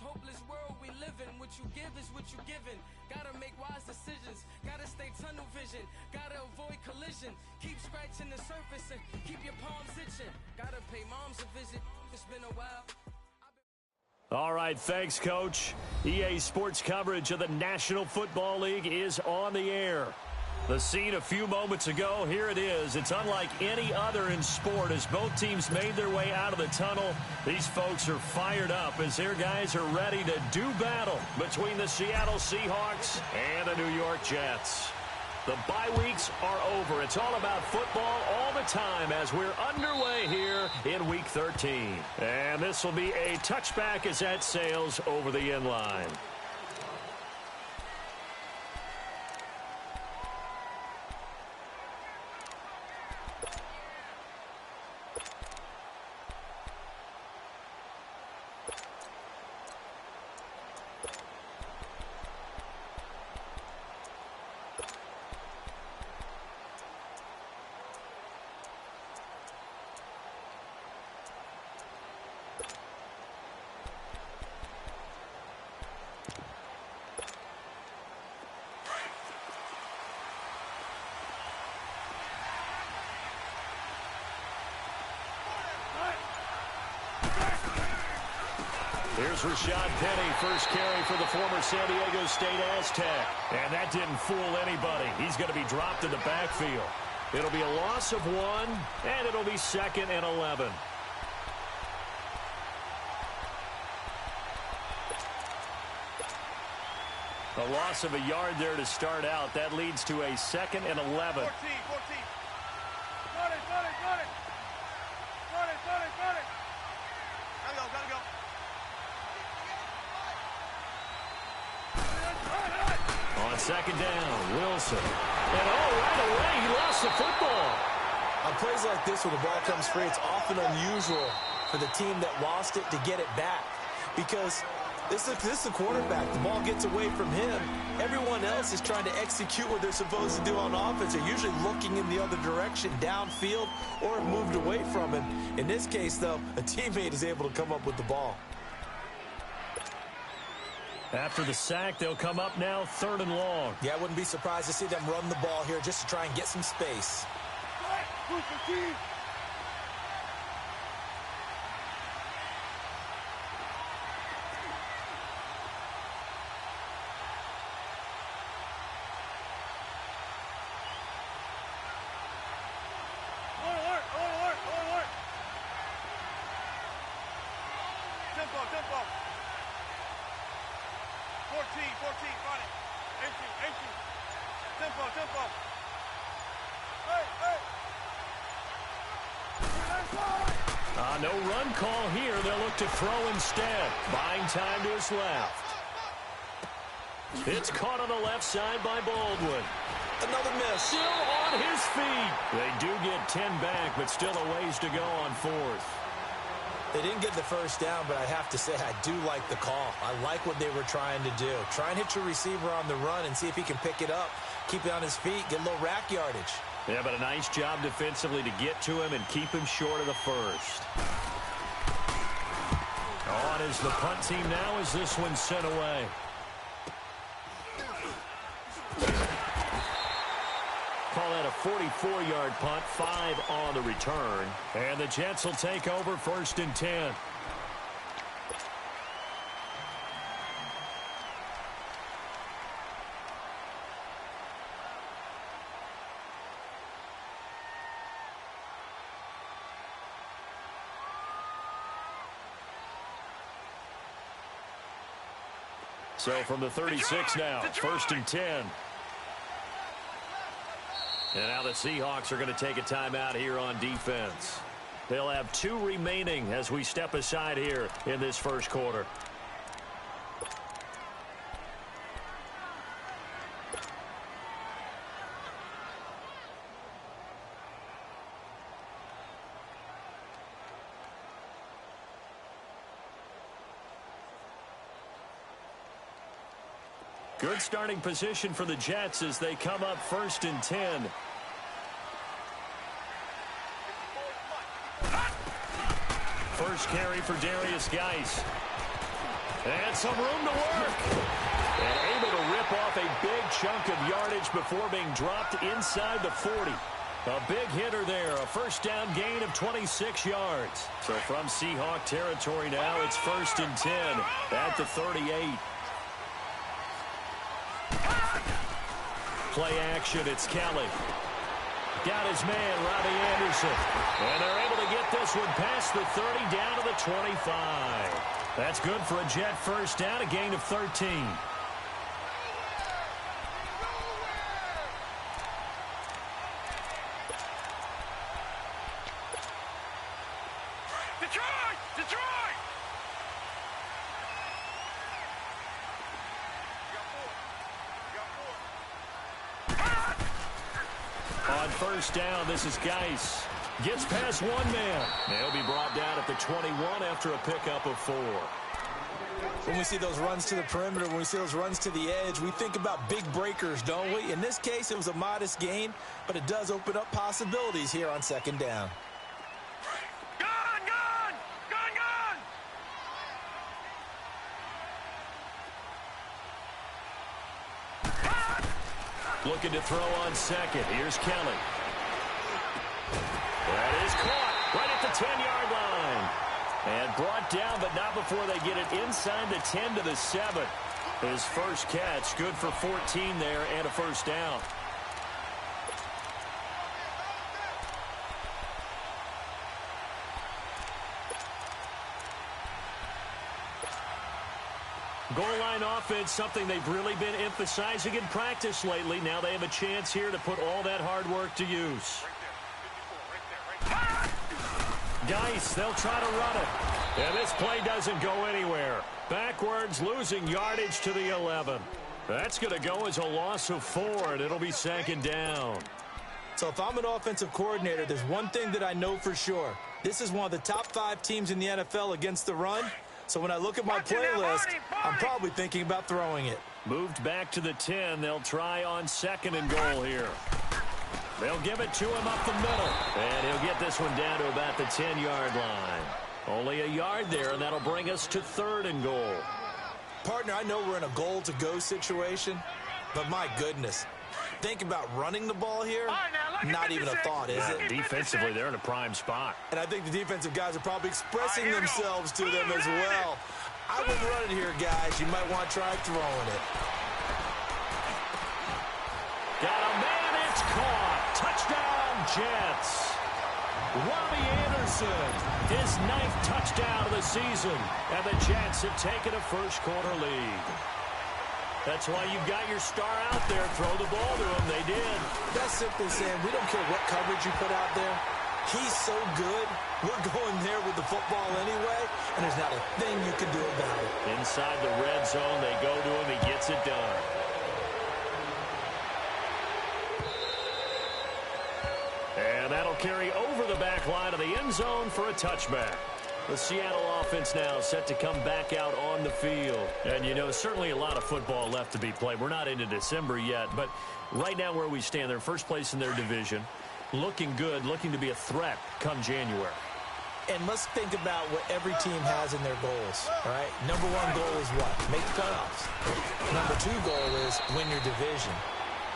hopeless world we live in. What you give is what you given. Gotta make wise decisions. Gotta stay tunnel vision. Gotta avoid collision. Keep scratching the surface and keep your palms itching. Gotta pay moms a visit. It's been a while. All right, thanks, Coach. EA Sports coverage of the National Football League is on the air. The scene a few moments ago, here it is. It's unlike any other in sport as both teams made their way out of the tunnel. These folks are fired up as their guys are ready to do battle between the Seattle Seahawks and the New York Jets. The bye weeks are over. It's all about football all the time as we're underway here in Week 13. And this will be a touchback as that sails over the end line. Here's Rashad Penny, first carry for the former San Diego State Aztec. And that didn't fool anybody. He's going to be dropped in the backfield. It'll be a loss of 1, and it'll be 2nd and 11. A loss of a yard there to start out. That leads to a 2nd and 11. 14. Got it. Gotta go. On 2nd down, Wilson. And right away, he lost the football. On plays like this where the ball comes free, it's often unusual for the team that lost it to get it back. Because this is the quarterback. The ball gets away from him. Everyone else is trying to execute what they're supposed to do on offense. They're usually looking in the other direction, downfield, or have moved away from him. In this case, though, a teammate is able to come up with the ball. After the sack, they'll come up now 3rd and long. Yeah, I wouldn't be surprised to see them run the ball here just to try and get some space. Tempo. 14, got it. 18. Tempo. Hey. No run call here. They'll look to throw instead. Buying time to his left. It's caught on the left side by Baldwin. Another miss. Still on his feet. They do get 10 back, but still a ways to go on 4th. They didn't get the first down, but I have to say I do like the call. I like what they were trying to do. Try and hit your receiver on the run and see if he can pick it up. Keep it on his feet, get a little rack yardage. Yeah, but a nice job defensively to get to him and keep him short of the first. On is the punt team now as this one's sent away. Call that a 44-yard punt, 5 on the return. And the Jets will take over 1st and 10. So from the 36 now, 1st and 10. And now the Seahawks are going to take a timeout here on defense. They'll have 2 remaining as we step aside here in this first quarter. Good starting position for the Jets as they come up 1st and 10. First carry for Darius Geis. And some room to work. And able to rip off a big chunk of yardage before being dropped inside the 40. A big hitter there. A first down gain of 26 yards. So from Seahawk territory now, it's 1st and 10 at the 38. Play action, it's Kelly. Got his man, Robbie Anderson. And they're able to get this one past the 30 down to the 25. That's good for a Jet first down, a gain of 13. Detroit! Detroit! On first down, this is Geis. Gets past one man. They'll be brought down at the 21 after a pickup of 4. When we see those runs to the perimeter, when we see those runs to the edge, we think about big breakers, don't we? In this case, it was a modest gain, but it does open up possibilities here on 2nd down. Gun! Gun! Gun! Gun! Looking to throw on 2nd. Here's Kelly. That is caught right at the 10-yard line. And brought down, but not before they get it inside the 10 to the 7. His first catch, good for 14 there and a first down. Goal line offense, something they've really been emphasizing in practice lately. Now they have a chance here to put all that hard work to use. Geis, they'll try to run it. And this play doesn't go anywhere. Backwards, losing yardage to the 11. That's going to go as a loss of 4, and it'll be 2nd down. So if I'm an offensive coordinator, there's one thing that I know for sure. This is one of the top 5 teams in the NFL against the run. So when I look at my playlist, I'm probably thinking about throwing it. Moved back to the 10. They'll try on 2nd and goal here. They'll give it to him up the middle. And he'll get this one down to about the 10-yard line. Only a yard there, and that'll bring us to 3rd and goal. Partner, I know we're in a goal-to-go situation, but my goodness. Think about running the ball here. Not even a thought, is it? Defensively, they're in a prime spot. And I think the defensive guys are probably expressing themselves to them as well. I wouldn't run it here, guys. You might want to try throwing it. Got a man, it's caught. Touchdown, Jets. Robbie Anderson, his 9th touchdown of the season. And the Jets have taken a first-quarter lead. That's why you've got your star out there. Throw the ball to him. They did. That's simply saying we don't care what coverage you put out there. He's so good. We're going there with the football anyway, and there's not a thing you can do about it. Inside the red zone, they go to him. He gets it done. And that'll carry over the back line of the end zone for a touchback. The Seattle offense now set to come back out on the field. And, you know, certainly a lot of football left to be played. We're not into December yet, but right now where we stand, they're first place in their division. Looking good, looking to be a threat come January. And let's think about what every team has in their goals, all right? Number 1 goal is what? Make the playoffs. Number 2 goal is win your division.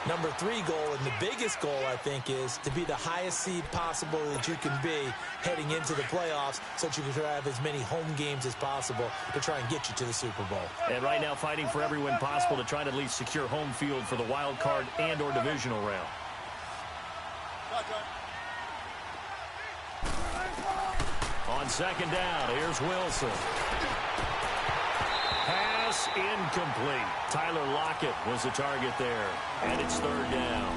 Number 3 goal, and the biggest goal, I think, is to be the highest seed possible that you can be heading into the playoffs so that you can have as many home games as possible to try and get you to the Super Bowl. And right now fighting for every win possible to try to at least secure home field for the wild card and or divisional round. On 2nd down, here's Wilson. Pass incomplete. Tyler Lockett was the target there. And it's 3rd down.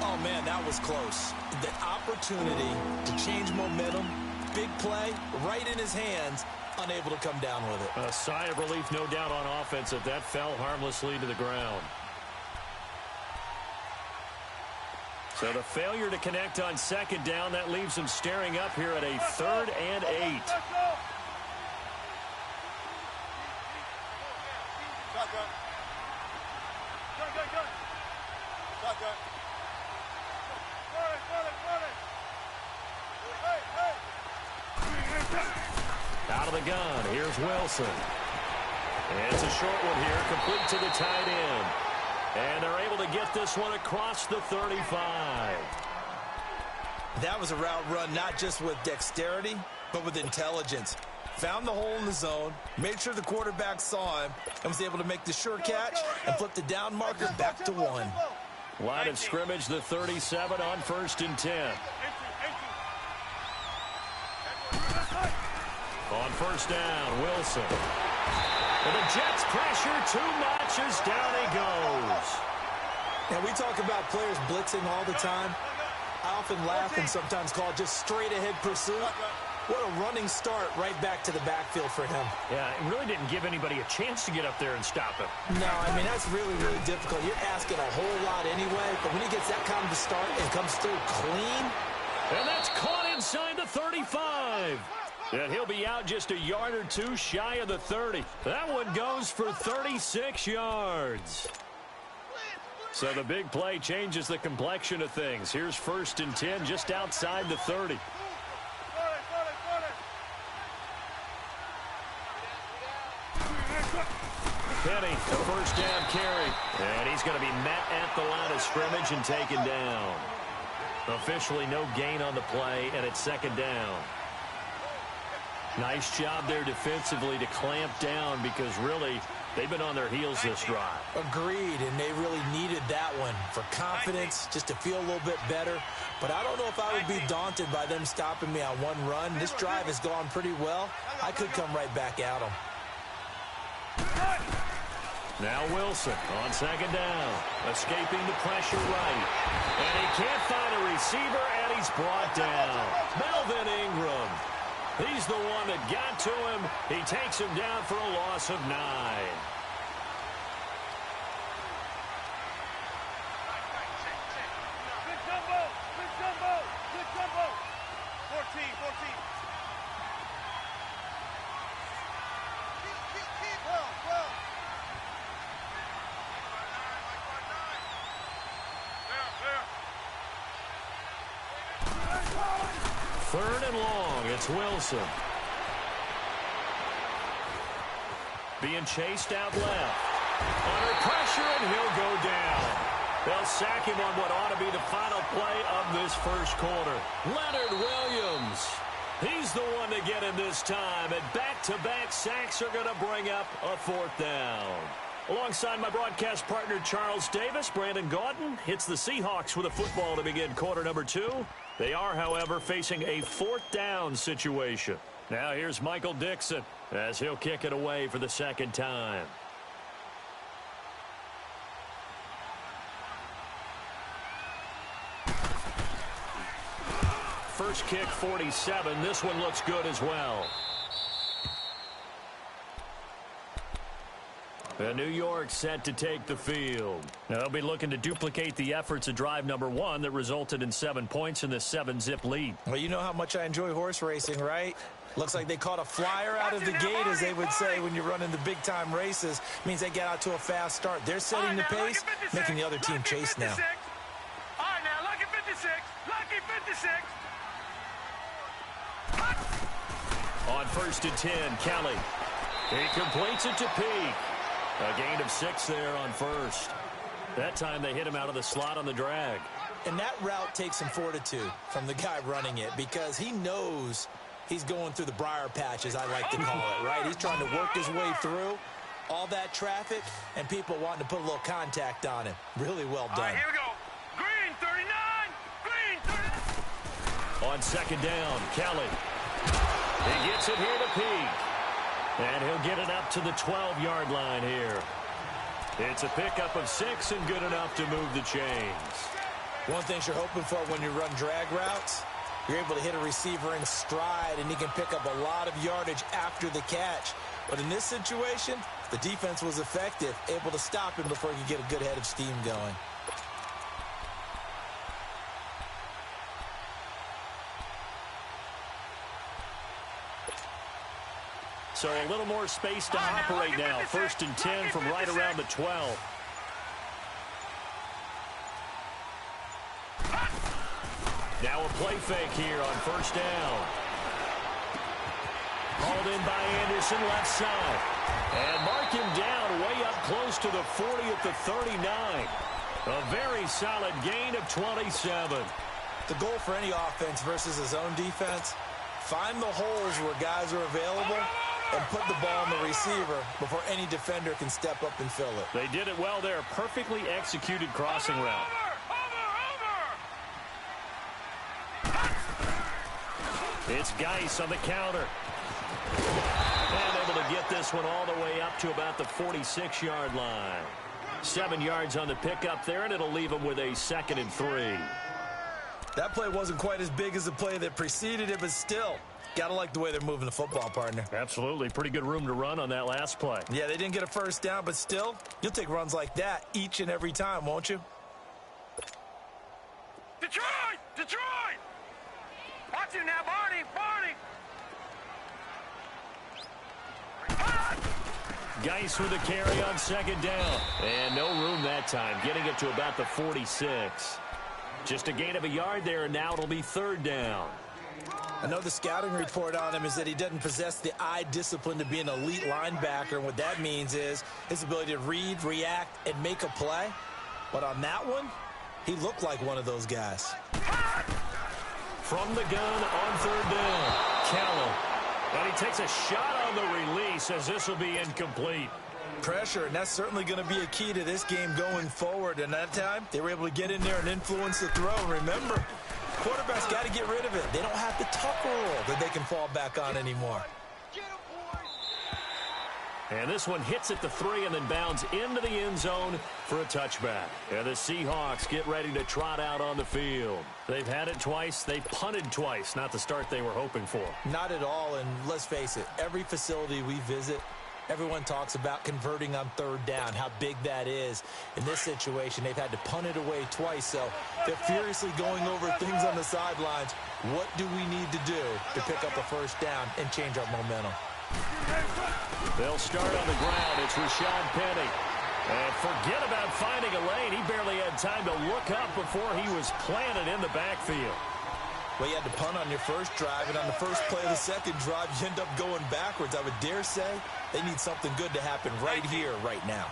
Oh, man, that was close. The opportunity to change momentum, big play, right in his hands, unable to come down with it. A sigh of relief, no doubt, on offense that fell harmlessly to the ground. So the failure to connect on 2nd down, that leaves them staring up here at a 3rd and 8. Out of the gun, here's Wilson. And it's a short one here, complete to the tight end. And they're able to get this one across the 35. That was a route run not just with dexterity, but with intelligence. Found the hole in the zone, made sure the quarterback saw him, and was able to make the sure catch and flip the down marker back to 1. Line of scrimmage, the 37 on 1st and 10. On 1st down, Wilson. And the Jets pressure too much as down he goes. And we talk about players blitzing all the time. I often laugh and sometimes call it just straight-ahead pursuit. What a running start right back to the backfield for him. Yeah, it really didn't give anybody a chance to get up there and stop him. No, I mean, that's really, really difficult. You're asking a whole lot anyway, but when he gets that kind of a start and comes through clean. And that's caught inside the 35. And he'll be out just a yard or two shy of the 30. That one goes for 36 yards. So the big play changes the complexion of things. Here's 1st and 10 just outside the 30. Penny, the 1st down carry. And he's going to be met at the line of scrimmage and taken down. Officially no gain on the play, and it's 2nd down. Nice job there defensively to clamp down because really they've been on their heels this drive. Agreed, and they really needed that one for confidence, just to feel a little bit better. But I don't know if I would be daunted by them stopping me on one run. This drive has gone pretty well. I could come right back at them. Now Wilson on 2nd down, escaping the pressure right. And he can't find a receiver, and he's brought down. Melvin Ingram. He's the one that got to him. He takes him down for a loss of 9. Good jumbo! Good jumbo! Good jumbo! 14, 14. Well. There. 3rd and long. It's Wilson. Being chased out left. Under pressure, and he'll go down. They'll sack him on what ought to be the final play of this 1st quarter. Leonard Williams. He's the one to get him this time, and back-to-back sacks are going to bring up a 4th down. Alongside my broadcast partner, Charles Davis, Brandon Gaudin hits the Seahawks with a football to begin quarter number 2. They are, however, facing a 4th down situation. Now here's Michael Dixon as he'll kick it away for the 2nd time. First kick, 47. This one looks good as well. And New York set to take the field. Now they'll be looking to duplicate the efforts of drive number 1 that resulted in 7 points in the 7-zip lead. Well, you know how much I enjoy horse racing, right? Looks like they caught a flyer out of the gate, as they would say when you're running the big-time races. Means they get out to a fast start. They're setting the pace, making the other team chase now. All right, now, lucky 56. Lucky 56. On 1st and 10, Kelly. He completes it to Peak. A gain of 6 there on 1st. That time they hit him out of the slot on the drag. And that route takes some fortitude from the guy running it, because he knows he's going through the briar patch, as I like to call it, right? He's trying to work his way through all that traffic and people wanting to put a little contact on him. Really well done. All right, here we go. Green 39. Green 39. On 2nd down, Kelly. He gets it here to Peak. And he'll get it up to the 12-yard line here. It's a pickup of 6 and good enough to move the chains. One thing you're hoping for when you run drag routes, you're able to hit a receiver in stride, and he can pick up a lot of yardage after the catch. But in this situation, the defense was effective, able to stop him before he could get a good head of steam going. So a little more space to operate now. 1st and 10 from right around the 12. Now a play fake here on 1st down. Called in by Anderson, left side. And mark him to the 40 at the 39. A very solid gain of 27. The goal for any offense versus his own defense, find the holes where guys are available and put the ball on the receiver before any defender can step up and fill it. They did it well there. Perfectly executed crossing route. It's Geis on the counter. And able to get this one all the way up to about the 46-yard line. 7 yards on the pickup there, and it'll leave him with a 2nd and 3. That play wasn't quite as big as the play that preceded it, but still, gotta like the way they're moving the football, partner. Absolutely. Pretty good room to run on that last play. Yeah, they didn't get a first down, but still, you'll take runs like that each and every time, won't you? Detroit! Detroit! Watch him now, Barney! Barney! Geis with a carry on 2nd down. And no room that time, getting it to about the 46. Just a gain of a yard there, and now it'll be 3rd down. I know the scouting report on him is that he doesn't possess the eye discipline to be an elite linebacker, and what that means is his ability to read, react, and make a play. But on that one, he looked like one of those guys. From the gun on 3rd down, Callum. And he takes a shot on the release as this will be incomplete. Pressure, and that's certainly going to be a key to this game going forward. And that time, they were able to get in there and influence the throw. Remember, quarterbacks got to get rid of it. They don't have the tuck rule that they can fall back on anymore. And this one hits at the 3 and then bounds into the end zone for a touchback. And the Seahawks get ready to trot out on the field. They've had it twice. They punted twice. Not the start they were hoping for. Not at all, and let's face it, every facility we visit, everyone talks about converting on 3rd down, how big that is. In this situation, they've had to punt it away twice, so they're furiously going over things on the sidelines. What do we need to do to pick up a 1st down and change our momentum? They'll start on the ground. It's Rashad Penny. And forget about finding a lane. He barely had time to look up before he was planted in the backfield. Well, you had to punt on your first drive, and on the first play of the second drive, you end up going backwards. I would dare say they need something good to happen right here, right now.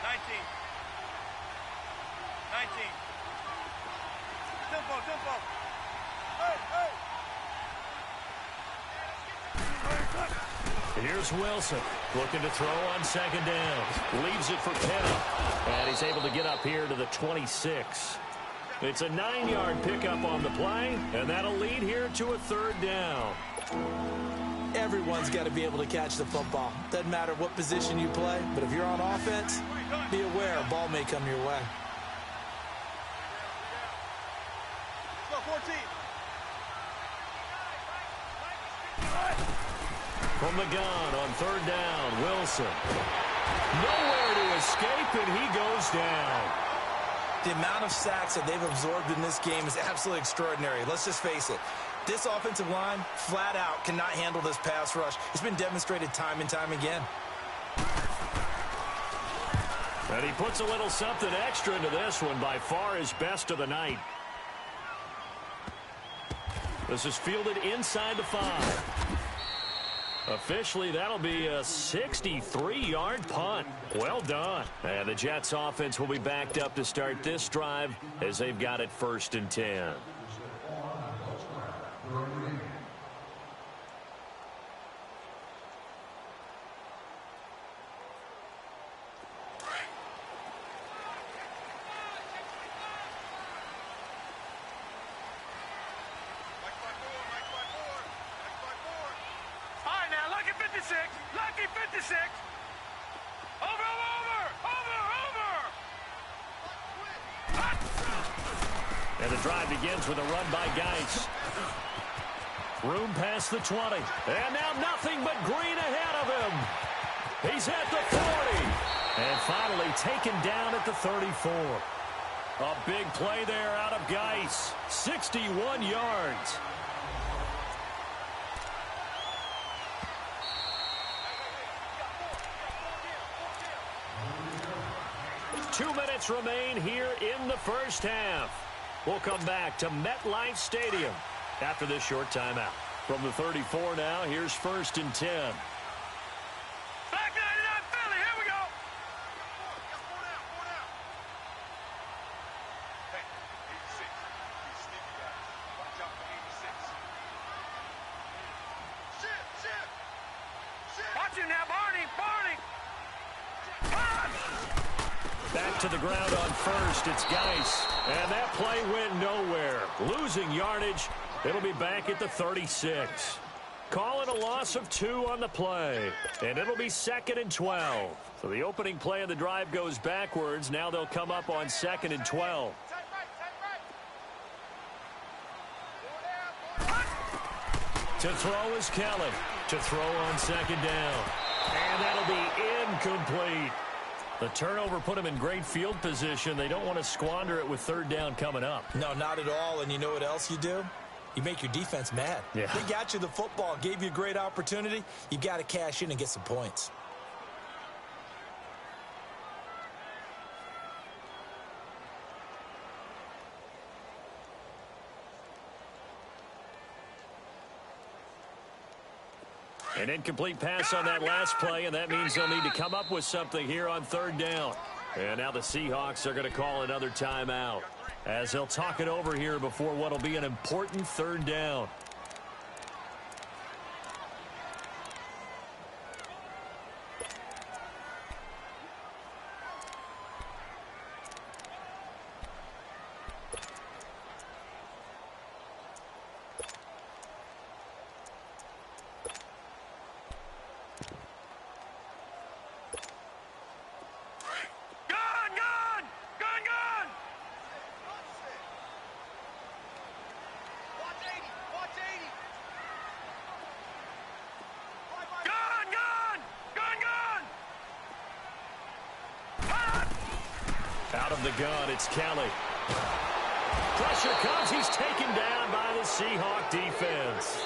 19. Tempo, tempo. Hey, hey. Here's Wilson looking to throw on 2nd down. Leaves it for Penny. And he's able to get up here to the 26. It's a 9-yard pickup on the play, and that'll lead here to a 3rd down. Everyone's got to be able to catch the football. Doesn't matter what position you play, but if you're on offense, be aware a ball may come your way. Go, 14. From the gun on 3rd down, Wilson. Nowhere to escape, and he goes down. The amount of sacks that they've absorbed in this game is absolutely extraordinary. Let's just face it. This offensive line, flat out, cannot handle this pass rush. It's been demonstrated time and time again. And he puts a little something extra into this one, by far his best of the night. This is fielded inside the 5. Officially, that'll be a 63-yard punt. Well done. And the Jets offense will be backed up to start this drive as they've got it 1st and 10. Lucky 56. Over. And the drive begins with a run by Geis. Room past the 20. And now nothing but green ahead of him. He's at the 40. And finally taken down at the 34. A big play there out of Geis. 61 yards. Two minutes remain here in the first half. We'll come back to MetLife Stadium after this short timeout. From the 34 now, here's 1st and 10. Back 99 Philly, here we go. Back to the ground on first. It's Geis. And that play went nowhere. Losing yardage. It'll be back at the 36. Calling a loss of 2 on the play. And it'll be 2nd and 12. So the opening play of the drive goes backwards. Now they'll come up on 2nd and 12. To throw is Kelly. To throw on 2nd down. And that'll be incomplete. The turnover put him in great field position. They don't want to squander it with 3rd down coming up. No, not at all. And you know what else you do? You make your defense mad. Yeah. They got you the football, gave you a great opportunity. You got to cash in and get some points. An incomplete pass on that last play, and that means they'll need to come up with something here on 3rd down. And now the Seahawks are going to call another timeout as they'll talk it over here before what will be an important 3rd down. Out of the gun, it's Kelly. Pressure comes. He's taken down by the Seahawk defense.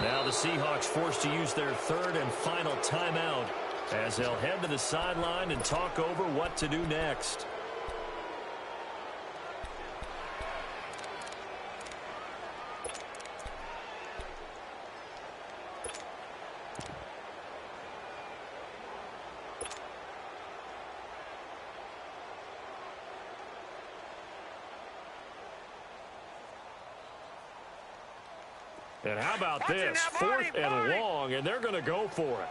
Now the Seahawks forced to use their 3rd and final timeout as they'll head to the sideline and talk over what to do next. And how about this? 4th and long, and they're going to go for it.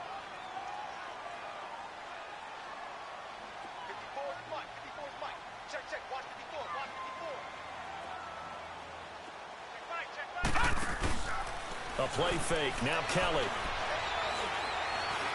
54 is Mike. 54 is Mike. Check, check. Watch 54. Watch 54. Check Mike. Check Mike. A play fake. Now Kelly.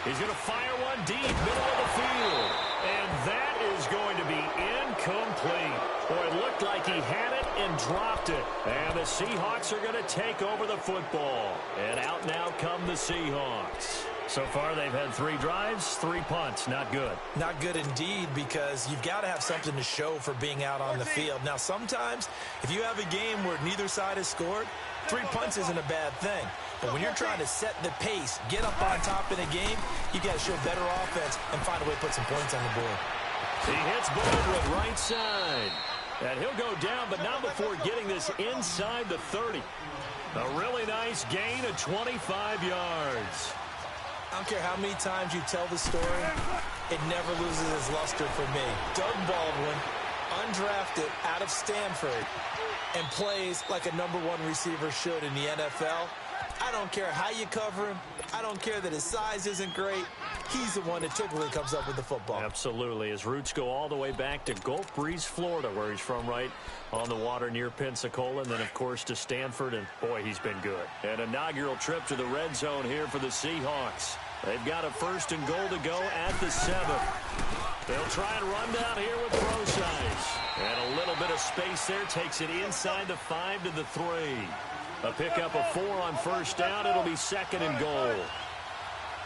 He's going to fire one deep, middle of the field. And that is going to be incomplete. Boy, it looked like he had it and dropped it. And the Seahawks are going to take over the football. And out now come the Seahawks. So far, they've had 3 drives, 3 punts. Not good. Not good indeed, because you've got to have something to show for being out on the field. Now, sometimes, if you have a game where neither side has scored, 3 punts isn't a bad thing. But when you're trying to set the pace, get up on top in a game, you got to show better offense and find a way to put some points on the board. He hits Baldwin right side. And he'll go down, but not before getting this inside the 30. A really nice gain of 25 yards. I don't care how many times you tell the story, it never loses its luster for me. Doug Baldwin, undrafted out of Stanford, and plays like a #1 receiver should in the NFL. I don't care how you cover him. I don't care that his size isn't great. He's the one that typically comes up with the football. Absolutely. His roots go all the way back to Gulf Breeze, Florida, where he's from, right on the water near Pensacola, and then, of course, to Stanford, and, boy, he's been good. An inaugural trip to the red zone here for the Seahawks. They've got a 1st and goal to go at the 7. They'll try and run down here with Rosais. And a little bit of space there takes it inside the 5 to the 3. A pickup of 4 on 1st down. It'll be 2nd and goal.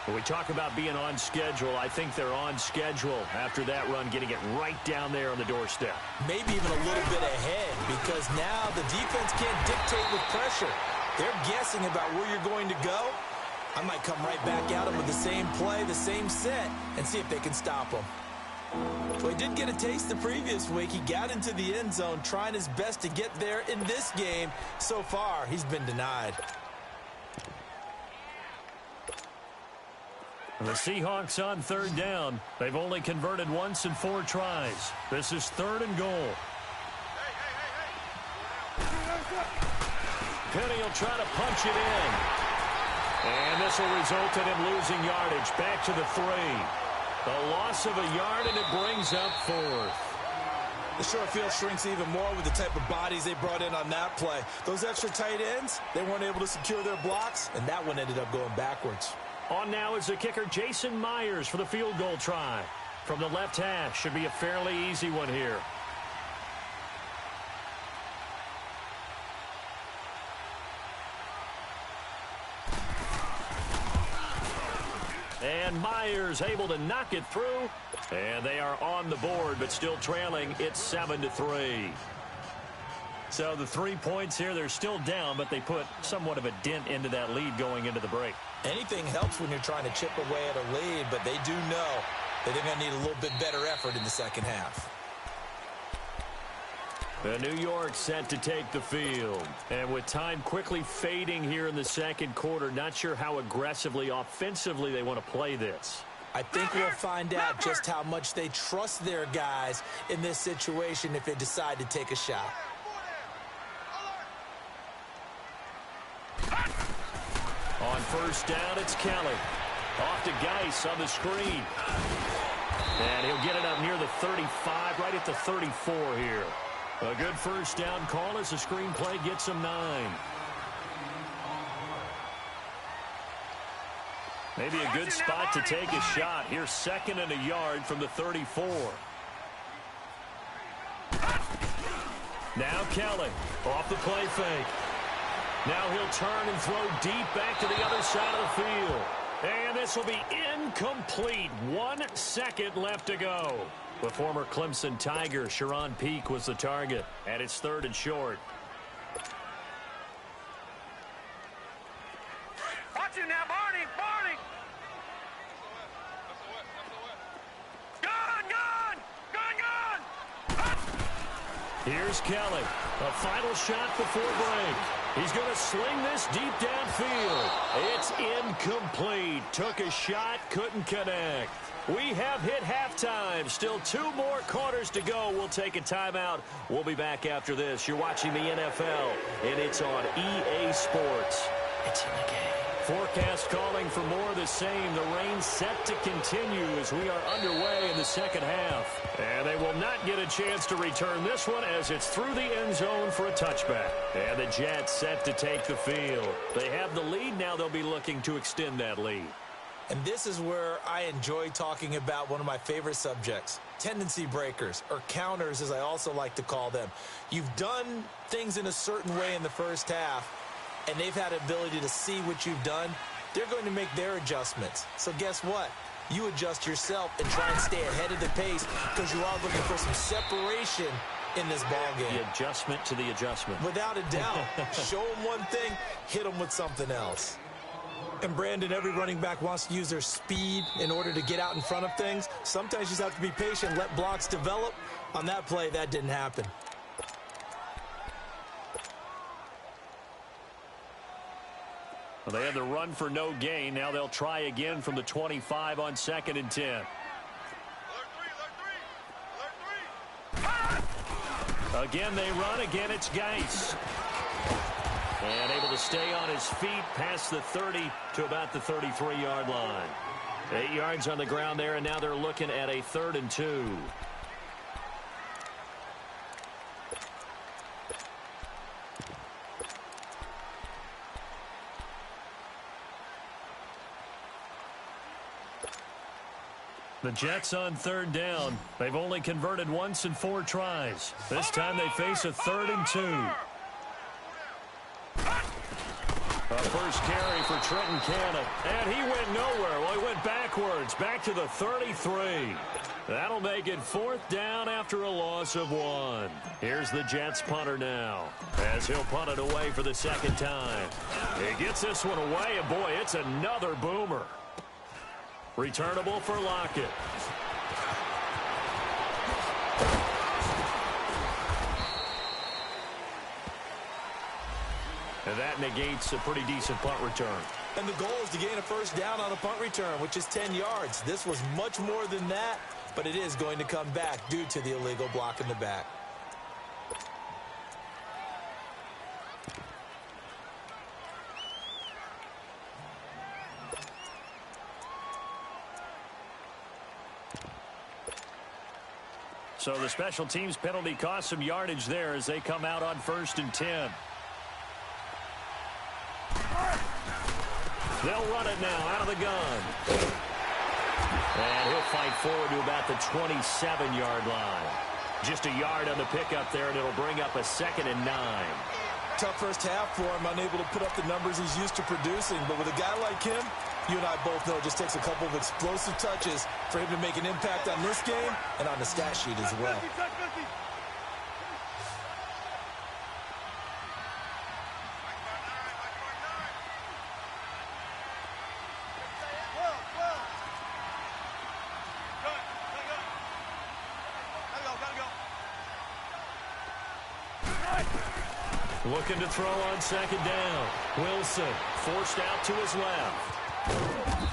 When we talk about being on schedule, I think they're on schedule after that run, getting it right down there on the doorstep. Maybe even a little bit ahead, because now the defense can't dictate with pressure. They're guessing about where you're going to go. I might come right back at them with the same play, the same set, and see if they can stop them. Well, he did get a taste the previous week. He got into the end zone trying his best to get there in this game. So far, he's been denied. The Seahawks on 3rd down. They've only converted once in 4 tries. This is 3rd and goal. Penny will try to punch it in. And this will result in him losing yardage. Back to the 3. A loss of a yard, and it brings up 4th. The short field shrinks even more with the type of bodies they brought in on that play. Those extra tight ends, they weren't able to secure their blocks, and that one ended up going backwards. On now is the kicker Jason Myers for the field goal try. From the left hash, should be a fairly easy one here. And Myers able to knock it through. And they are on the board, but still trailing. It's 7-3. So the 3 points here, they're still down, but they put somewhat of a dent into that lead going into the break. Anything helps when you're trying to chip away at a lead, but they do know that they're going to need a little bit better effort in the second half. The New York set to take the field. And with time quickly fading here in the second quarter, not sure how aggressively, offensively they want to play this. I think we'll find out just how much they trust their guys in this situation if they decide to take a shot. On first down, it's Kelly. Off to Geis on the screen. And he'll get it up near the 35, right at the 34 here. A good first down call as the screenplay gets him 9. Maybe a good spot to take a shot. Here's 2nd and a yard from the 34. Now Kelly off the play fake. Now he'll turn and throw deep back to the other side of the field. And this will be incomplete. 1 second left to go. The former Clemson Tiger, Sharon Peak, was the target. And it's 3rd and short. Watch it now, Barney! Barney! Gun! Gun! Gun! Here's Kelly. A final shot before break. He's going to sling this deep downfield. It's incomplete. Took a shot, couldn't connect. We have hit halftime. Still 2 more quarters to go. We'll take a timeout. We'll be back after this. You're watching the NFL, and it's on EA Sports. It's in the game. Forecast calling for more of the same. The rain set to continue as we are underway in the second half. And they will not get a chance to return this one as it's through the end zone for a touchback. And the Jets set to take the field. They have the lead. Now they'll be looking to extend that lead. And this is where I enjoy talking about one of my favorite subjects, tendency breakers, or counters as I also like to call them. You've done things in a certain way in the first half, and they've had the ability to see what you've done. They're going to make their adjustments. So guess what? You adjust yourself and try and stay ahead of the pace because you are looking for some separation in this ball game. The adjustment to the adjustment. Without a doubt. Show them one thing, hit them with something else. And Brandon, every running back wants to use their speed in order to get out in front of things. Sometimes you just have to be patient, let blocks develop. On that play, that didn't happen. Well, they had the run for no gain. Now they'll try again from the 25 on 2nd and 10. Again, they run. Again, it's Geis. And able to stay on his feet past the 30 to about the 33-yard line. 8 yards on the ground there, and now they're looking at a 3rd and 2. The Jets on 3rd down. They've only converted once in 4 tries. This time they face a 3rd and 2. A first carry for Trenton Cannon. And he went nowhere. Well, he went backwards, back to the 33. That'll make it 4th down after a loss of 1. Here's the Jets punter now, as he'll punt it away for the 2nd time. He gets this one away, and boy, it's another boomer. Returnable for Lockett. And that negates a pretty decent punt return. And the goal is to gain a first down on a punt return, which is 10 yards. This was much more than that, but it is going to come back due to the illegal block in the back. So the special teams penalty cost some yardage there as they come out on 1st and 10. They'll run it now out of the gun. And he'll fight forward to about the 27-yard line. Just a yard on the pickup there, and it'll bring up a 2nd and 9. Tough first half for him, unable to put up the numbers he's used to producing. But with a guy like him, you and I both know it just takes a couple of explosive touches for him to make an impact on this game and on the stat sheet as well. Looking to throw on 2nd down. Wilson forced out to his left.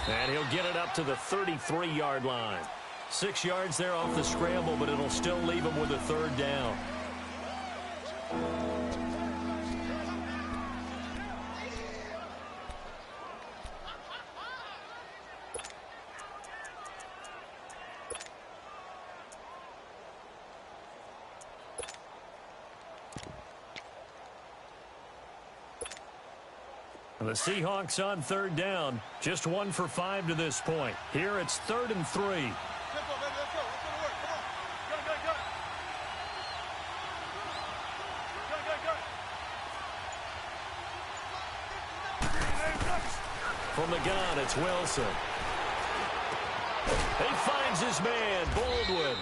And he'll get it up to the 33-yard line. 6 yards there off the scramble, but it'll still leave him with a 3rd down. The Seahawks on 3rd down. Just 1 for 5 to this point. Here it's 3rd and 3. Let's go, baby. Let's go. Let's go to work. Come on. Go. From the gun, it's Wilson. He finds his man, Baldwin.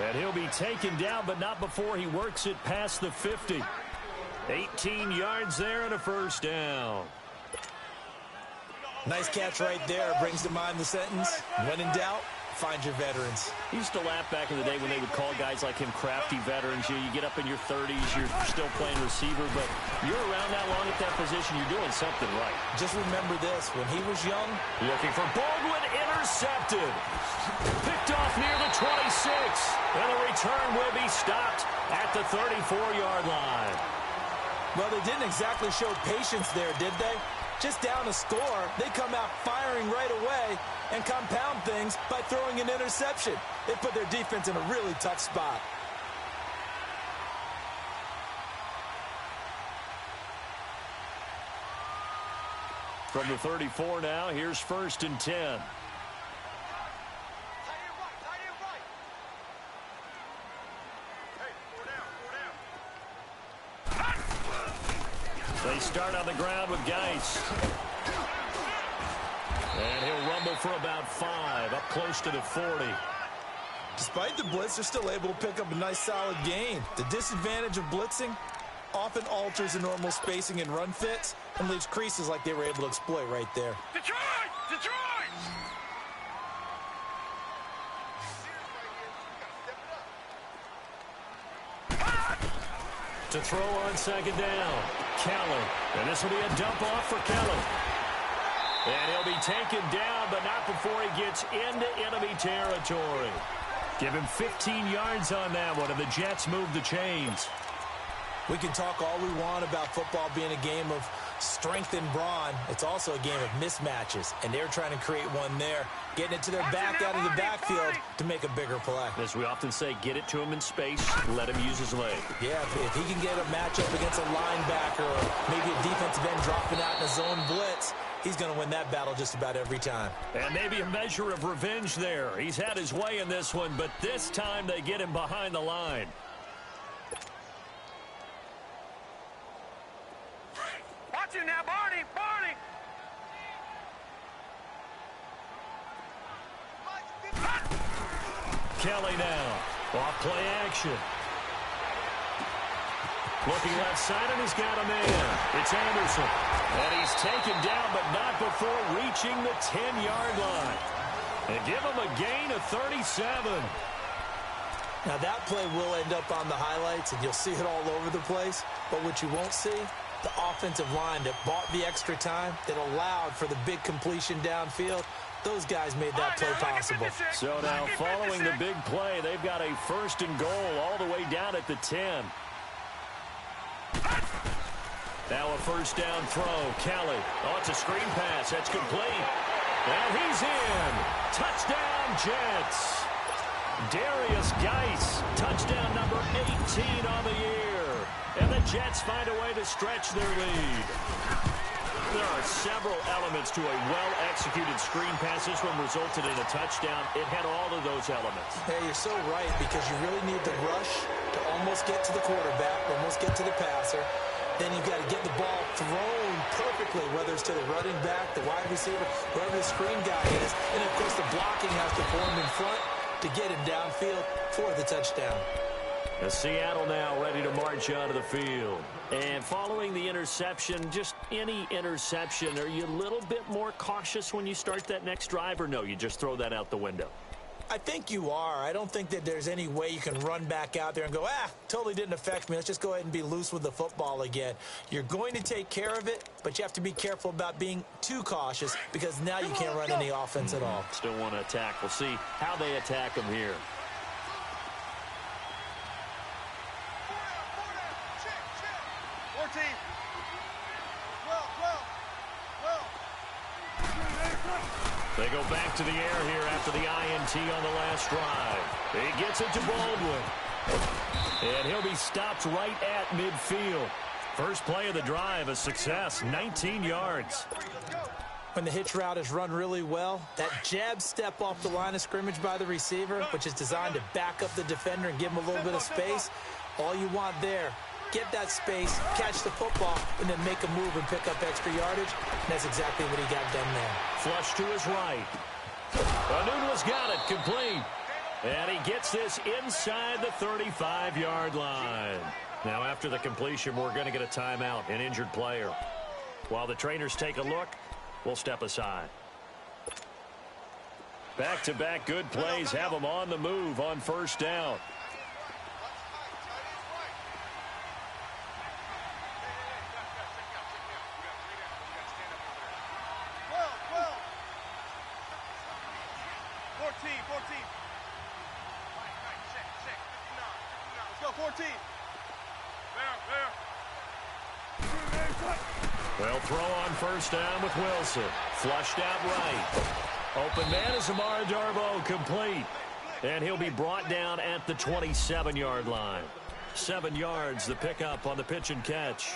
And he'll be taken down, but not before he works it past the 50. 18 yards there and a 1st down. Nice catch right there. Brings to mind the sentence, when in doubt, find your veterans. I used to laugh back in the day when they would call guys like him crafty veterans. You get up in your 30s, you're still playing receiver, but you're around that long at that position, you're doing something right. Just remember this, when he was young, looking for Baldwin, intercepted. Picked off near the 26, and the return will be stopped at the 34-yard line. well, they didn't exactly show patience there, did they? Just down a score, they come out firing right away and compound things by throwing an interception. It put their defense in a really tough spot. From the 34 now, here's 1st and 10. They start on the ground with Geist. And he'll rumble for about 5, up close to the 40. Despite the blitz, they're still able to pick up a nice solid gain. The disadvantage of blitzing often alters the normal spacing and run fits and leaves creases like they were able to exploit right there. Detroit! Detroit! To throw on 2nd down, Kelly. And this will be a dump off for Kelly. And he'll be taken down, but not before he gets into enemy territory. Give him 15 yards on that one, and the Jets move the chains. We can talk all we want about football being a game of strength and brawn. It's also a game of mismatches, and they're trying to create one there, getting it to their back out of the backfield to make a bigger play. As we often say, get it to him in space, let him use his leg. Yeah, if he can get a matchup against a linebacker or maybe a defensive end dropping out in a zone blitz, he's going to win that battle just about every time. And maybe a measure of revenge there. He's had his way in this one, but this time they get him behind the line. Watch it now, Barney! Barney! Kelly now, off play action. Looking left side, and he's got a man. It's Anderson. And he's taken down, but not before reaching the 10-yard line. And give him a gain of 37. Now that play will end up on the highlights, and you'll see it all over the place. But what you won't see, the offensive line that bought the extra time, that allowed for the big completion downfield, those guys made that play possible. So now following the big play, they've got a 1st and goal all the way down at the 10. Now a 1st down throw. Kelly. Oh, it's a screen pass. That's complete. And he's in. Touchdown, Jets. Darius Geis, touchdown number 18 on the year. And the Jets find a way to stretch their lead. There are several elements to a well-executed screen pass. This one resulted in a touchdown. It had all of those elements. Hey, you're so right, because you really need the rush to almost get to the quarterback, almost get to the passer. Then you've got to get the ball thrown perfectly, whether it's to the running back, the wide receiver, whoever the screen guy is. And, of course, the blocking has to form in front to get him downfield for the touchdown. And Seattle now ready to march onto the field. And following the interception, just any interception, are you a little bit more cautious when you start that next drive, or no, you just throw that out the window? I think you are. I don't think that there's any way you can run back out there and go, totally didn't affect me. Let's just go ahead and be loose with the football again. You're going to take care of it, but you have to be careful about being too cautious, because now you can't run any offense at all. Still want to attack. We'll see how they attack them here. They go back to the air here after the INT on the last drive. He gets it to Baldwin. And he'll be stopped right at midfield. First play of the drive, a success, 19 yards. When the hitch route is run really well, that jab step off the line of scrimmage by the receiver, which is designed to back up the defender and give him a little bit of space, all you want there, get that space, catch the football, and then make a move and pick up extra yardage. And that's exactly what he got done there. Flush to his right. Anunwa's got it, complete. And he gets this inside the 35-yard line. Now, after the completion, we're going to get a timeout, an injured player. While the trainers take a look, we'll step aside. Back-to-back good plays have them on the move on first down. They'll throw on first down with Wilson. Flushed out right. Open man is Amara Darboh, complete. And he'll be brought down at the 27-yard line. 7 yards, the pickup on the pitch and catch.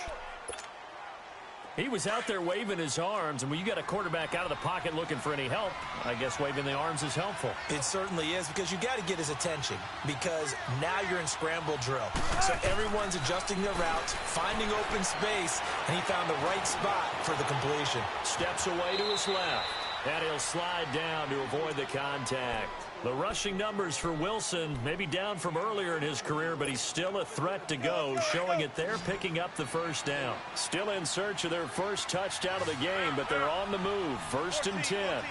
He was out there waving his arms, and when you got a quarterback out of the pocket looking for any help, I guess waving the arms is helpful. It certainly is, because you got to get his attention, because now you're in scramble drill. So everyone's adjusting their routes, finding open space, and he found the right spot for the completion. Steps away to his left, and he'll slide down to avoid the contact. The rushing numbers for Wilson may be down from earlier in his career, but he's still a threat to go, showing it there, picking up the first down. Still in search of their first touchdown of the game, but they're on the move. First and 10.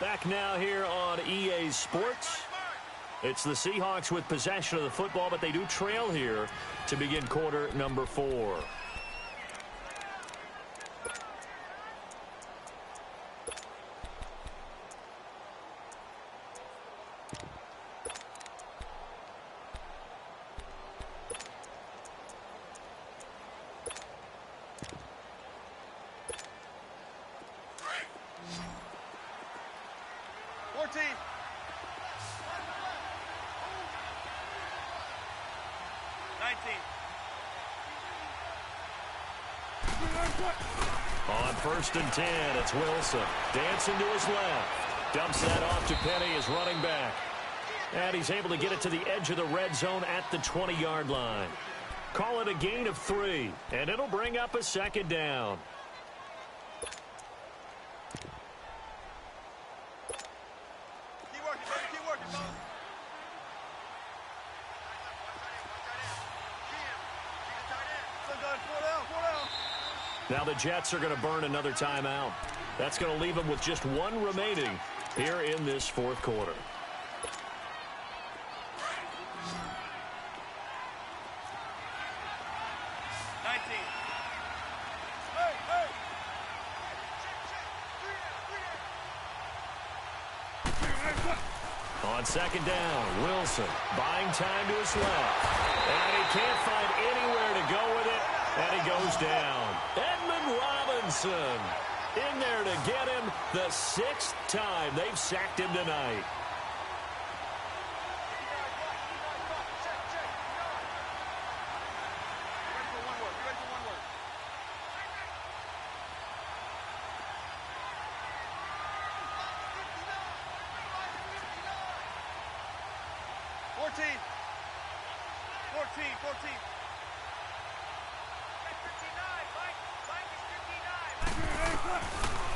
Back now here on EA Sports. It's the Seahawks with possession of the football, but they do trail here to begin quarter number 4. On first and 10, it's Wilson. Dancing to his left. Dumps that off to Penny, his running back. And he's able to get it to the edge of the red zone at the 20-yard line. Call it a gain of 3, and it'll bring up a second down. Now the Jets are going to burn another timeout. That's going to leave them with just one remaining here in this fourth quarter. On second down, Wilson buying time to his left. And he can't find anywhere to go with it. And he goes down. Edmund Robinson in there to get him the 6th time they've sacked him tonight.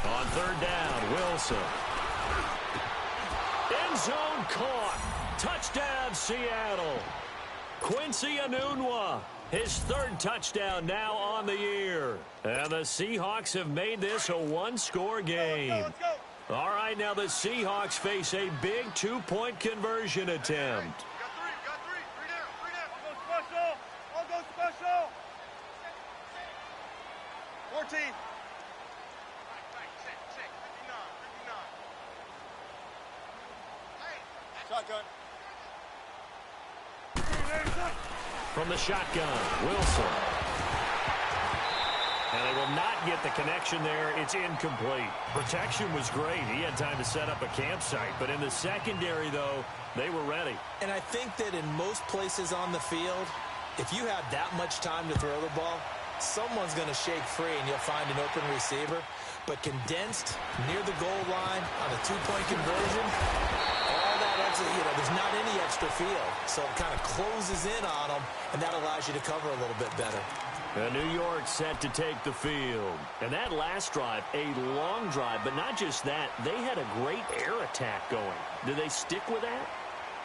On 3rd down, Wilson. End zone caught. Touchdown, Seattle. Quincy Enunwa, his 3rd touchdown now on the year. And the Seahawks have made this a one-score game. Let's go. All right, now the Seahawks face a big 2-point conversion attempt. Got three down. I'll go special. 14. Shotgun. From the shotgun, Wilson. And they will not get the connection there. It's incomplete. Protection was great. He had time to set up a campsite. But in the secondary, though, they were ready. And I think that in most places on the field, if you have that much time to throw the ball, someone's going to shake free and you'll find an open receiver. But condensed near the goal line on a 2-point conversion, all that extra, there's not any extra field. So it kind of closes in on them, and that allows you to cover a little bit better. And New York set to take the field. And that last drive, a long drive, but not just that, they had a great air attack going. Do they stick with that?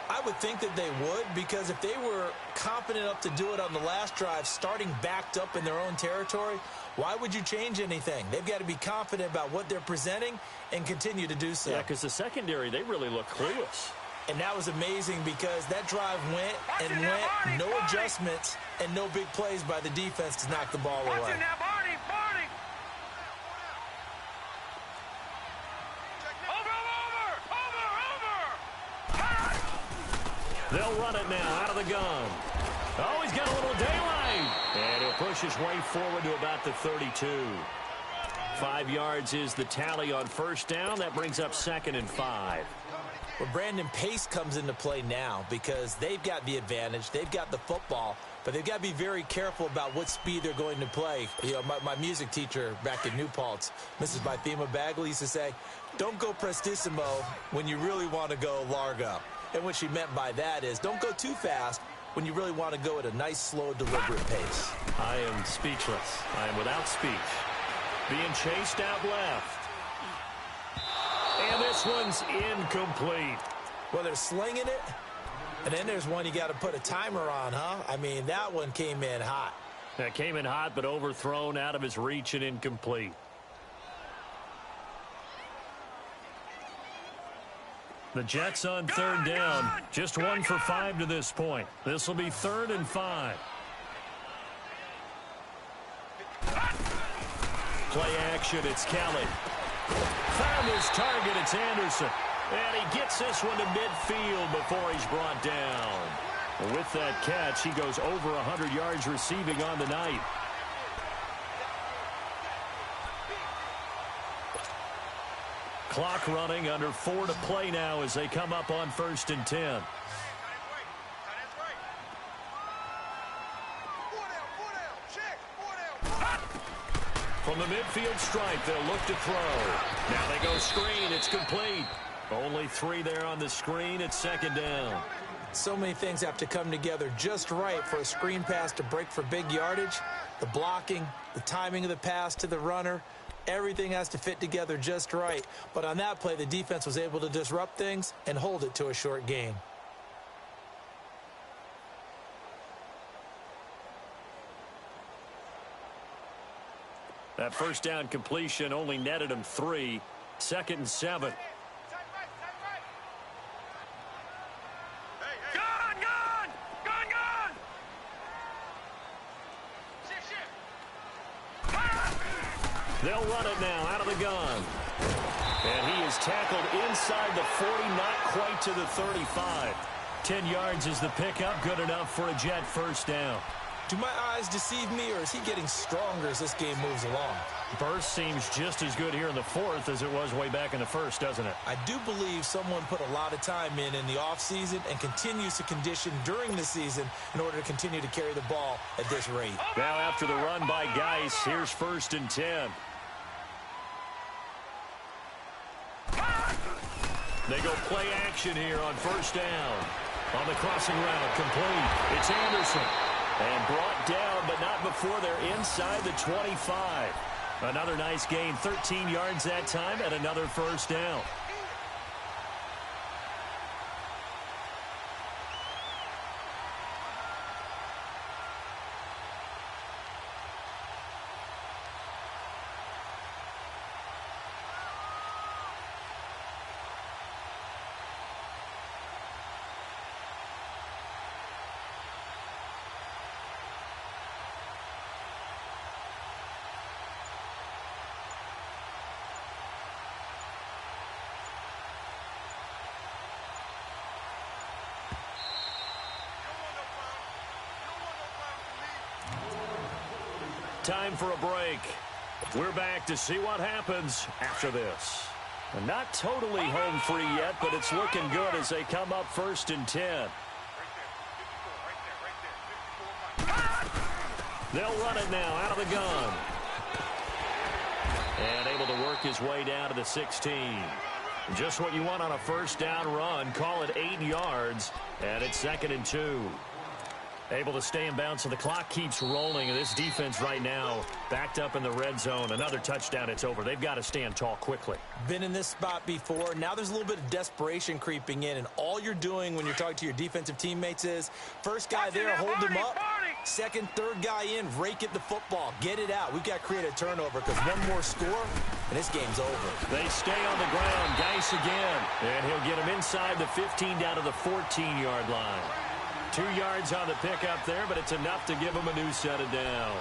I would think that they would, because if they were confident enough to do it on the last drive, starting backed up in their own territory, why would you change anything? They've got to be confident about what they're presenting and continue to do so. Yeah, because the secondary, they really look clueless. And that was amazing because that drive went and went, no adjustments and no big plays by the defense to knock the ball away. They'll run it now out of the gun. Oh, he's got a little daylight. And he'll push his way forward to about the 32. 5 yards is the tally on 1st down. That brings up 2nd and 5. Well, Brandon, pace comes into play now because they've got the advantage. They've got the football, but they've got to be very careful about what speed they're going to play. My music teacher back in New Paltz, Mrs. Bythema Bagley, used to say, don't go prestissimo when you really want to go largo. And what she meant by that is don't go too fast when you really want to go at a nice, slow, deliberate pace. I am speechless. I am without speech. Being chased out left. And this one's incomplete. Well, they're slinging it, and then there's one you got to put a timer on, huh? I mean, that one came in hot. That came in hot, but overthrown out of his reach and incomplete. The Jets on 3rd down. Just 1 for 5 to this point. This will be 3rd and 5. Play action, it's Kelly. Found his target, it's Anderson. And he gets this one to midfield before he's brought down. With that catch, he goes over 100 yards receiving on the night. Clock running, under 4 to play now as they come up on 1st and 10. From the midfield stripe, they'll look to throw. Now they go screen. It's complete. Only 3 there on the screen. It's 2nd down. So many things have to come together just right for a screen pass to break for big yardage. The blocking, the timing of the pass to the runner, everything has to fit together just right. But on that play, the defense was able to disrupt things and hold it to a short gain. That 1st down completion only netted him 3. 2nd and 7. They'll run it now out of the gun. And he is tackled inside the 40, not quite to the 35. 10 yards is the pickup, good enough for a Jet 1st down. Do my eyes deceive me, or is he getting stronger as this game moves along? Burst seems just as good here in the fourth as it was way back in the first, doesn't it? I do believe someone put a lot of time in the offseason and continues to condition during the season in order to continue to carry the ball at this rate. Now after the run by Geis, here's 1st and 10. They go play action here on 1st down. On the crossing route, complete. It's Anderson. And brought down, but not before they're inside the 25. Another nice gain, 13 yards that time, and another 1st down. Time for a break. We're back to see what happens after this. Not totally home free yet, but it's looking good as they come up 1st and 10. They'll run it now out of the gun. And able to work his way down to the 16. Just what you want on a 1st down run. Call it 8 yards, and it's 2nd and 2. Able to stay in bounds, so the clock keeps rolling. And this defense right now backed up in the red zone. Another touchdown, it's over. They've got to stand tall quickly. Been in this spot before. Now there's a little bit of desperation creeping in, and all you're doing when you're talking to your defensive teammates is first guy there, hold him up. Second, third guy in, rake at the football. Get it out. We've got to create a turnover because one more score, and this game's over. They stay on the ground. Geis again. And he'll get him inside the 15 down to the 14-yard line. 2 yards on the pickup there, but it's enough to give him a new set of downs.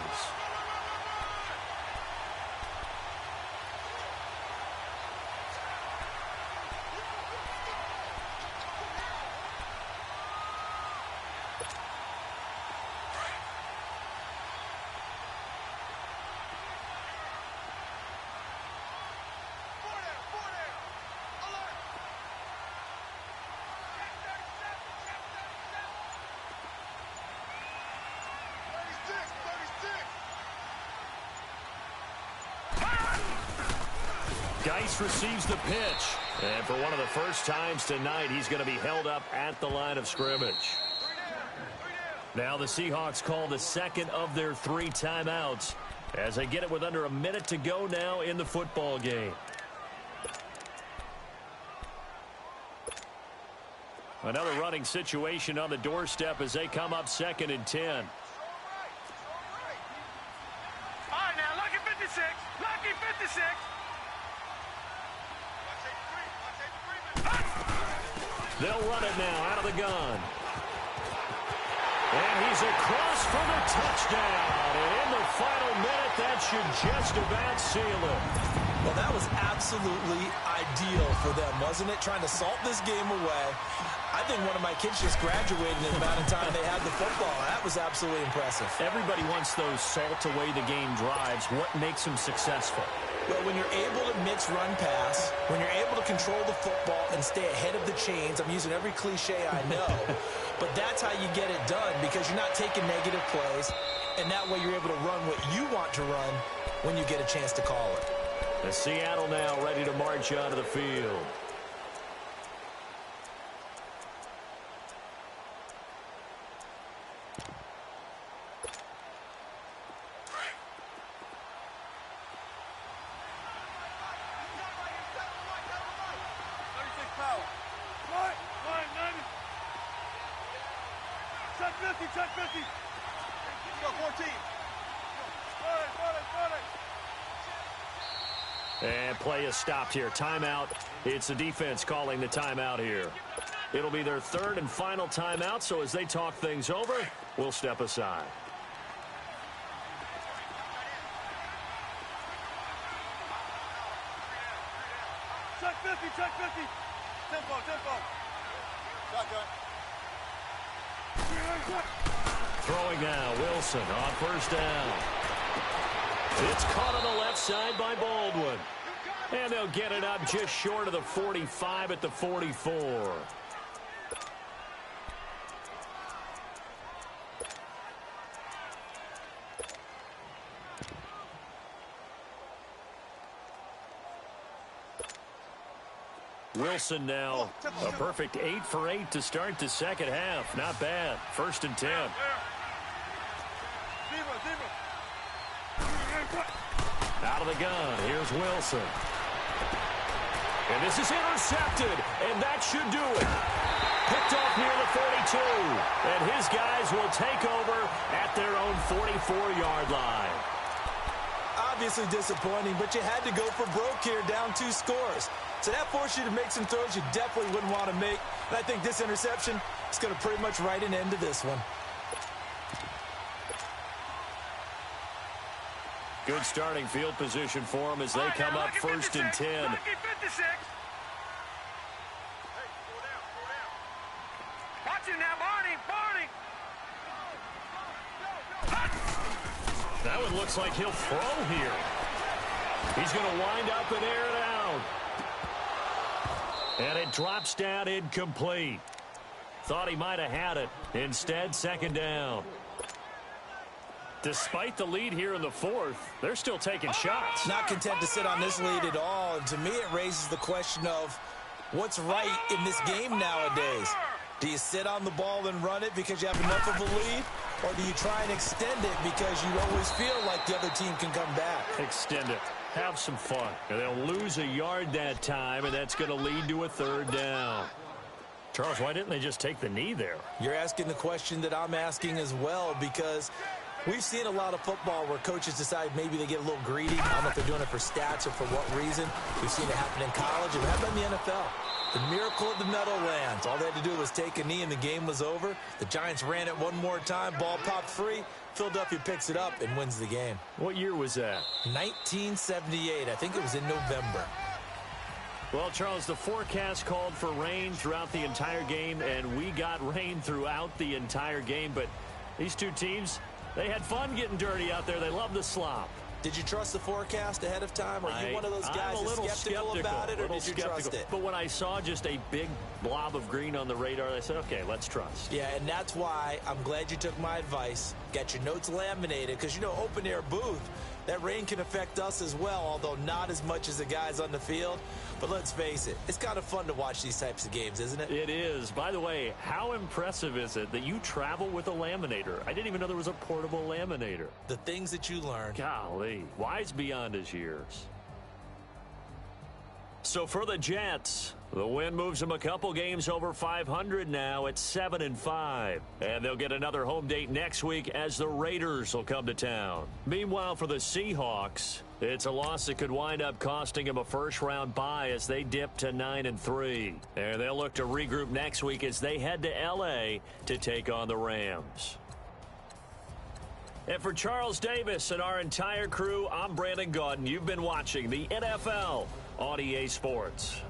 Geis receives the pitch. And for one of the first times tonight, he's going to be held up at the line of scrimmage. Now the Seahawks call the second of their 3 timeouts as they get it with under a minute to go now in the football game. Another running situation on the doorstep as they come up 2nd and 10. All right, now, lucky 56. Lucky 56. They'll run it now out of the gun. And he's across for the touchdown. And in the final minute, that should just about seal it. Well, that was absolutely ideal for them, wasn't it? Trying to salt this game away. I think one of my kids just graduated in the amount of time they had the football. That was absolutely impressive. Everybody wants those salt away the game drives. What makes them successful? Well, when you're able to mix run pass, when you're able to control the football and stay ahead of the chains, I'm using every cliche I know, but that's how you get it done because you're not taking negative plays, and that way you're able to run what you want to run when you get a chance to call it. And Seattle now ready to march onto the field. Check 50. Go 14. And play is stopped here. Timeout. It's the defense calling the timeout here. It'll be their 3rd and final timeout, so as they talk things over, we'll step aside. Check 50. Tempo. Shotgun. Throwing now, Wilson on first down. It's caught on the left side by Baldwin. And they'll get it up just short of the 45 at the 44. Wilson now, a perfect 8 for 8 to start the second half. Not bad. 1st and 10. Out of the gun, here's Wilson. And this is intercepted, and that should do it. Picked off near the 42, and his guys will take over at their own 44-yard line. Obviously disappointing, but you had to go for broke here, down 2 scores. So that forced you to make some throws you definitely wouldn't want to make. And I think this interception is going to pretty much write an end to this one. Good starting field position for them as they come up 1st and 10. That one looks like he'll throw here. He's going to wind up and air it out. And it drops down incomplete. Thought he might have had it. Instead, 2nd down. Despite the lead here in the 4th, they're still taking shots. Not content to sit on this lead at all. And to me, it raises the question of what's right in this game nowadays. Do you sit on the ball and run it because you have enough of a lead? Or do you try and extend it because you always feel like the other team can come back? Extend it. Have some fun. And they'll lose a yard that time, and that's going to lead to a 3rd down. Charles, why didn't they just take the knee there? You're asking the question that I'm asking as well, because we've seen a lot of football where coaches decide maybe they get a little greedy. I don't know if they're doing it for stats or for what reason. We've seen it happen in college, and it happened in the NFL. The miracle of the Meadowlands. All they had to do was take a knee, and the game was over. The Giants ran it one more time. Ball popped free. Philadelphia picks it up and wins the game. What year was that? 1978. I think it was in November. Well, Charles, the forecast called for rain throughout the entire game, and we got rain throughout the entire game. But these two teams, they had fun getting dirty out there. They love the slop. Did you trust the forecast ahead of time? Are you one of those guys that's skeptical about it, or did you trust it? But when I saw just a big blob of green on the radar, I said, okay, let's trust. Yeah, and that's why I'm glad you took my advice. Got your notes laminated, because, you know, open-air booth, that rain can affect us as well, although not as much as the guys on the field. But let's face it, it's kind of fun to watch these types of games, isn't it? It is. By the way, how impressive is it that you travel with a laminator? I didn't even know there was a portable laminator. The things that you learn. Golly, wise beyond his years. So for the Jets, the win moves them a couple games over 500 now at 7-5. And they'll get another home date next week as the Raiders will come to town. Meanwhile, for the Seahawks, it's a loss that could wind up costing them a first-round bye as they dip to 9-3. And they'll look to regroup next week as they head to L.A. to take on the Rams. And for Charles Davis and our entire crew, I'm Brandon Gaudin. You've been watching the NFL on EA Sports.